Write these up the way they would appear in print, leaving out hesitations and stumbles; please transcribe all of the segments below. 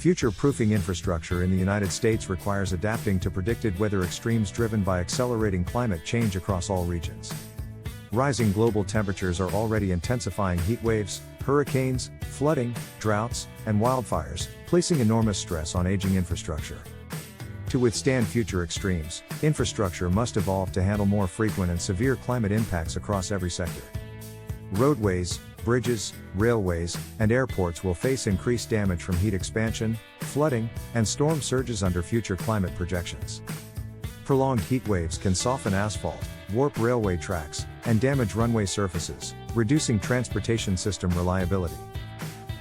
Future-proofing infrastructure in the United States requires adapting to predicted weather extremes driven by accelerating climate change across all regions. Rising global temperatures are already intensifying heat waves, hurricanes, flooding, droughts, and wildfires, placing enormous stress on aging infrastructure. To withstand future extremes, infrastructure must evolve to handle more frequent and severe climate impacts across every sector. Roadways, bridges, railways, and airports will face increased damage from heat expansion, flooding, and storm surges under future climate projections. Prolonged heat waves can soften asphalt, warp railway tracks, and damage runway surfaces, reducing transportation system reliability.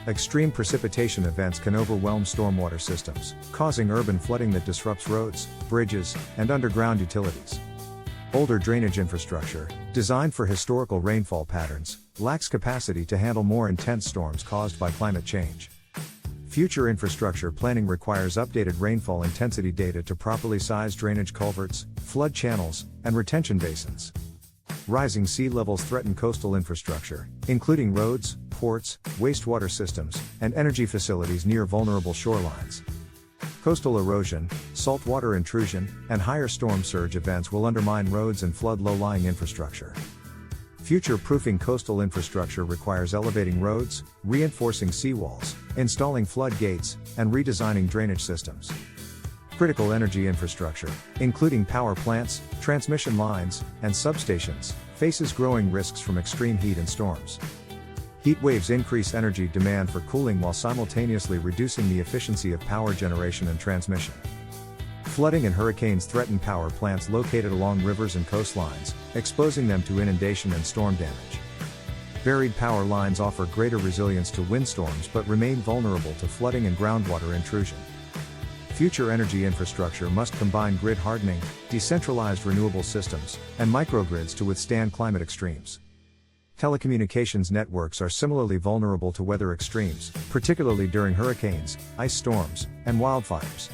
Extreme precipitation events can overwhelm stormwater systems, causing urban flooding that disrupts roads, bridges, and underground utilities. Older drainage infrastructure, designed for historical rainfall patterns, lacks capacity to handle more intense storms caused by climate change. Future infrastructure planning requires updated rainfall intensity data to properly size drainage culverts, flood channels, and retention basins. Rising sea levels threaten coastal infrastructure, including roads, ports, wastewater systems, and energy facilities near vulnerable shorelines. Coastal erosion, saltwater intrusion, and higher storm surge events will undermine roads and flood low-lying infrastructure. Future-proofing coastal infrastructure requires elevating roads, reinforcing seawalls, installing floodgates, and redesigning drainage systems. Critical energy infrastructure, including power plants, transmission lines, and substations, faces growing risks from extreme heat and storms. Heat waves increase energy demand for cooling while simultaneously reducing the efficiency of power generation and transmission. Flooding and hurricanes threaten power plants located along rivers and coastlines, exposing them to inundation and storm damage. Buried power lines offer greater resilience to windstorms but remain vulnerable to flooding and groundwater intrusion. Future energy infrastructure must combine grid hardening, decentralized renewable systems, and microgrids to withstand climate extremes. Telecommunications networks are similarly vulnerable to weather extremes, particularly during hurricanes, ice storms, and wildfires.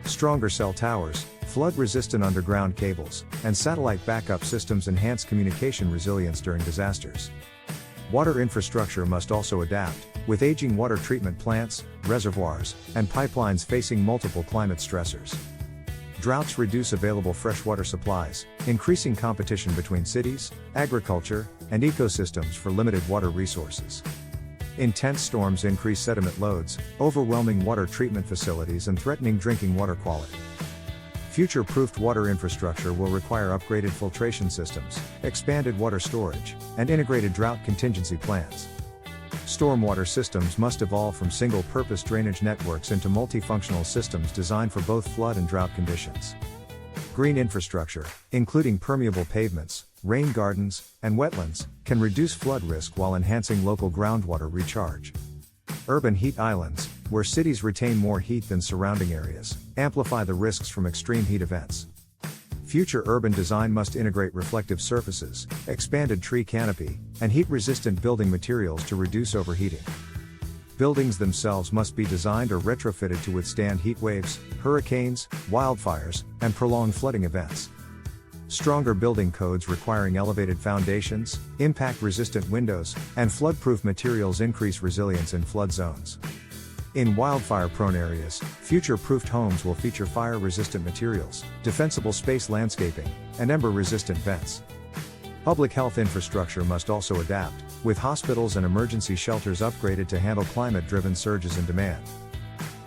Stronger cell towers, flood-resistant underground cables, and satellite backup systems enhance communication resilience during disasters. Water infrastructure must also adapt, with aging water treatment plants, reservoirs, and pipelines facing multiple climate stressors. Droughts reduce available freshwater supplies, increasing competition between cities, agriculture, and ecosystems for limited water resources. Intense storms increase sediment loads, overwhelming water treatment facilities and threatening drinking water quality. Future-proofed water infrastructure will require upgraded filtration systems, expanded water storage, and integrated drought contingency plans. Stormwater systems must evolve from single-purpose drainage networks into multifunctional systems designed for both flood and drought conditions. Green infrastructure, including permeable pavements, rain gardens, and wetlands, can reduce flood risk while enhancing local groundwater recharge. Urban heat islands, where cities retain more heat than surrounding areas, amplify the risks from extreme heat events. Future urban design must integrate reflective surfaces, expanded tree canopy, and heat-resistant building materials to reduce overheating. Buildings themselves must be designed or retrofitted to withstand heat waves, hurricanes, wildfires, and prolonged flooding events. Stronger building codes requiring elevated foundations, impact-resistant windows, and flood-proof materials increase resilience in flood zones. In wildfire-prone areas, future-proofed homes will feature fire-resistant materials, defensible space landscaping, and ember-resistant vents. Public health infrastructure must also adapt, with hospitals and emergency shelters upgraded to handle climate-driven surges in demand.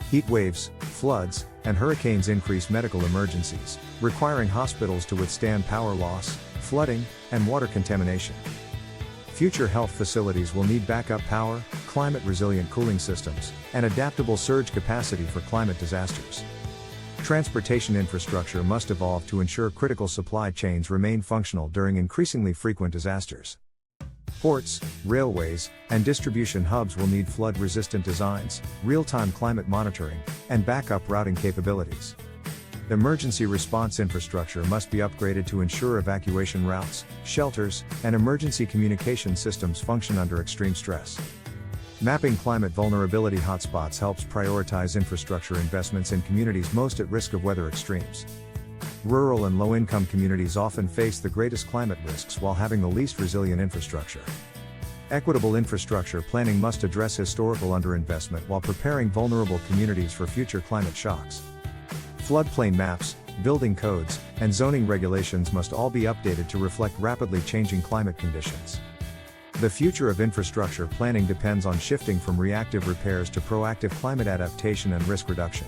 Heat waves, floods, and hurricanes increase medical emergencies, requiring hospitals to withstand power loss, flooding, and water contamination. Future health facilities will need backup power, climate-resilient cooling systems, and adaptable surge capacity for climate disasters. Transportation infrastructure must evolve to ensure critical supply chains remain functional during increasingly frequent disasters. Ports, railways, and distribution hubs will need flood-resistant designs, real-time climate monitoring, and backup routing capabilities. Emergency response infrastructure must be upgraded to ensure evacuation routes, shelters, and emergency communication systems function under extreme stress. Mapping climate vulnerability hotspots helps prioritize infrastructure investments in communities most at risk of weather extremes. Rural and low-income communities often face the greatest climate risks while having the least resilient infrastructure. Equitable infrastructure planning must address historical underinvestment while preparing vulnerable communities for future climate shocks. Floodplain maps, building codes, and zoning regulations must all be updated to reflect rapidly changing climate conditions. The future of infrastructure planning depends on shifting from reactive repairs to proactive climate adaptation and risk reduction.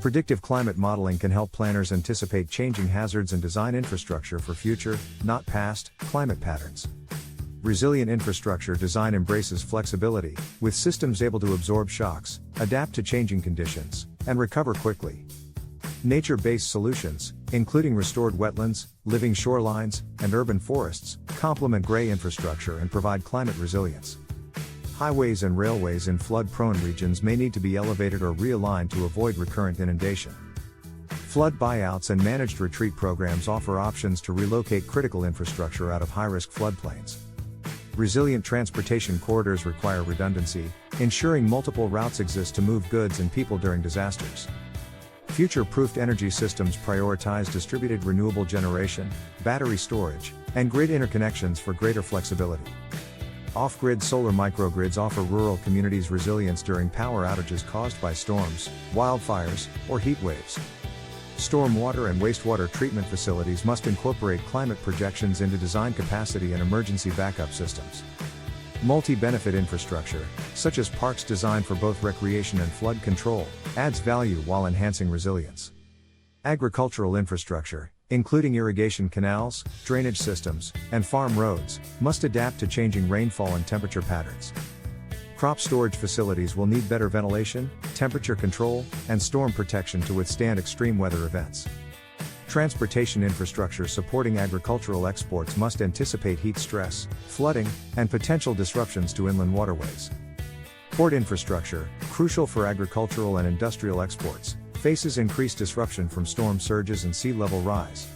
Predictive climate modeling can help planners anticipate changing hazards and design infrastructure for future, not past, climate patterns. Resilient infrastructure design embraces flexibility, with systems able to absorb shocks, adapt to changing conditions, and recover quickly. Nature-based solutions, including restored wetlands, living shorelines, and urban forests, complement gray infrastructure and provide climate resilience. Highways and railways in flood-prone regions may need to be elevated or realigned to avoid recurrent inundation. Flood buyouts and managed retreat programs offer options to relocate critical infrastructure out of high-risk floodplains. Resilient transportation corridors require redundancy, ensuring multiple routes exist to move goods and people during disasters. Future-proofed energy systems prioritize distributed renewable generation, battery storage, and grid interconnections for greater flexibility. Off-grid solar microgrids offer rural communities resilience during power outages caused by storms, wildfires, or heat waves. Stormwater and wastewater treatment facilities must incorporate climate projections into design capacity and emergency backup systems. Multi-benefit infrastructure, such as parks designed for both recreation and flood control, adds value while enhancing resilience. Agricultural infrastructure, including irrigation canals, drainage systems, and farm roads, must adapt to changing rainfall and temperature patterns. Crop storage facilities will need better ventilation, temperature control, and storm protection to withstand extreme weather events. Transportation infrastructure supporting agricultural exports must anticipate heat stress, flooding, and potential disruptions to inland waterways. Port infrastructure, crucial for agricultural and industrial exports, faces increased disruption from storm surges and sea level rise.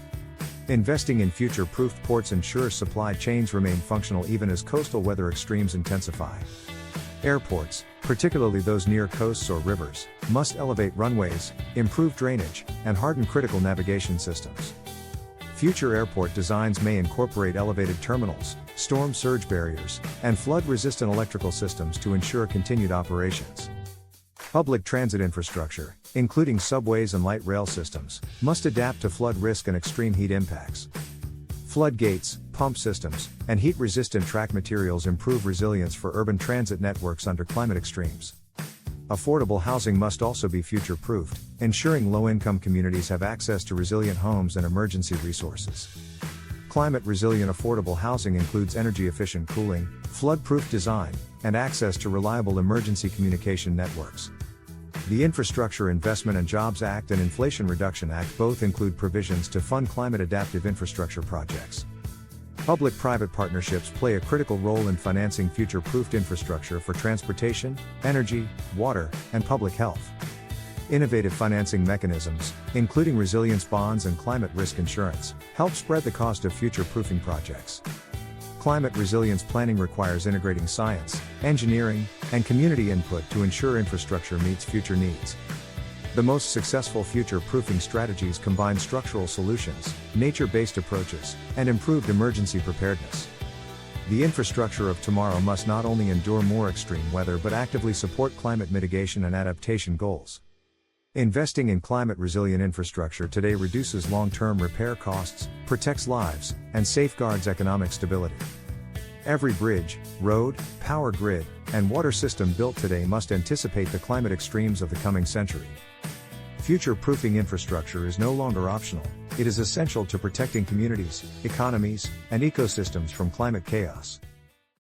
Investing in future-proofed ports ensures supply chains remain functional even as coastal weather extremes intensify. Airports, particularly those near coasts or rivers, must elevate runways, improve drainage, and harden critical navigation systems. Future airport designs may incorporate elevated terminals, storm surge barriers, and flood-resistant electrical systems to ensure continued operations. Public transit infrastructure, including subways and light rail systems, must adapt to flood risk and extreme heat impacts. Floodgates, pump systems, and heat-resistant track materials improve resilience for urban transit networks under climate extremes. Affordable housing must also be future-proofed, ensuring low-income communities have access to resilient homes and emergency resources. Climate-resilient affordable housing includes energy-efficient cooling, flood-proof design, and access to reliable emergency communication networks. The Infrastructure Investment and Jobs Act and Inflation Reduction Act both include provisions to fund climate-adaptive infrastructure projects. Public-private partnerships play a critical role in financing future-proofed infrastructure for transportation, energy, water, and public health. Innovative financing mechanisms, including resilience bonds and climate risk insurance, help spread the cost of future-proofing projects. Climate resilience planning requires integrating science, engineering, and community input to ensure infrastructure meets future needs. The most successful future-proofing strategies combine structural solutions, nature-based approaches, and improved emergency preparedness. The infrastructure of tomorrow must not only endure more extreme weather but actively support climate mitigation and adaptation goals. Investing in climate-resilient infrastructure today reduces long-term repair costs, protects lives, and safeguards economic stability. Every bridge, road, power grid, and water system built today must anticipate the climate extremes of the coming century. Future-proofing infrastructure is no longer optional, it is essential to protecting communities, economies, and ecosystems from climate chaos.